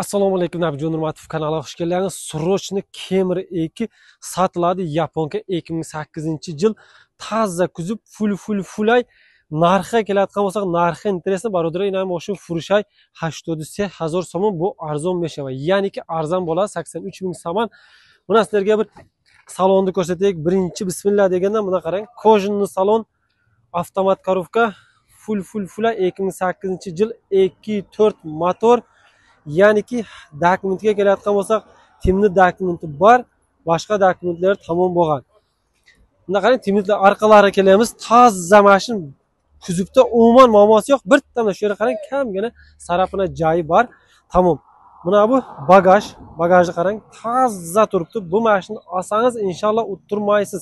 Assalomu alaykum, Nabijon Nurmatov kanaliga xush kelgansiz. Srochni Kemir 2 sotiladi. Yaponga 2008-yil toza kuzib fulay narxga keladigan bo'lsak, narxi interesni barodir ina mashina furushay 83000 so'm. Bu arzon meshava, ya'niki arzon bo'ladi 83000 so'm. Buni sizlarga bir salonni ko'rsataylik. Birinchi bismillah deganda buni qarang. Kojinli salon, avtomat korovka, fulay 2008-yil 2.4 motor. Ya'niki dokumentga keladigan bo'lsak, timni dokumenti bor, boshqa dokumentlar tamom bo'lgan. Bunda qarang, timlar orqalari kelamiz. Toza mashina, kuzovda umuman muammosi yo'q. Bir tane shu yerga qarang, kamgina sarapina joyi bor. Tamom. Buna bu bagajni qarang, toza turibdi. Bu mashina olsangiz inshaalloh o'tirmaysiz.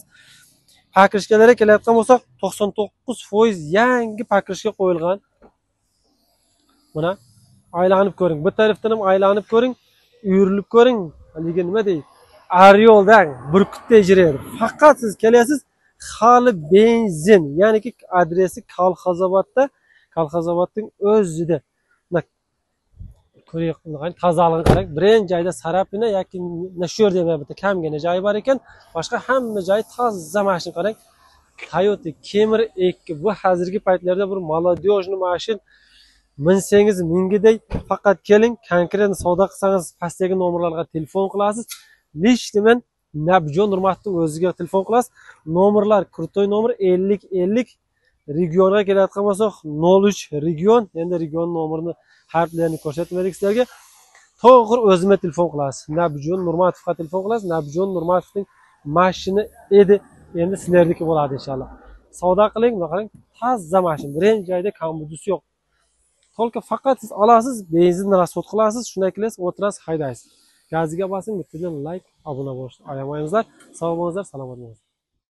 Pakrishkalarga keladigan bo'lsak, 99% yangi pakrishka qo'yilgan. Buna aylanib ko'ring. Bu tarafdan ham aylanib ko'ring, uyurilib ko'ring. Haligi nima deydi? Aryoldan burkutda jiradi. Faqat siz kelasiz, hali benzin, ya'niki adresi Kolxozobodning o'zida. Ko'ring, tozaligini qarang. Birinchi joyda sarapina yoki shu yerda ham bitta kamgina joyi bor ekan, boshqa hamma joyi toza mashina qarang. Toyota Camry 2 bu hozirgi paytlarda bir молодежный mashina. Minsangiz mingiday faqat keling, konkret savdo qilsangiz pastdagi nomerlarga telefon qilasiz. Lishtiman Nabijon Nurmatovning o'ziga telefon qilasiz. Nomerlar krutoy nomer 50 regionga keladigan bo'lsak 03 region, endi region nomerini harflarini ko'rsatmadik sizlarga. To'g'ri o'zimga telefon qilasiz. Nabijon Nurmatovga telefon qilasiz. Nabijon Nurmatovning mashina edi, endi sizlarniki bo'ladi inshaalloh. Savdo qiling, qarang, toza mashina, birinchi joyda kombudus yo'q. Tolka faqat siz olasiz, benzinni rasxod qilasiz, shunday qilasiz, o'tirasiz, haydaysiz. Gaziga bosing, bittadan like, obuna bo'lishni ayamayingizlar. Sog' bo'lingizlar, salomat bo'linglar.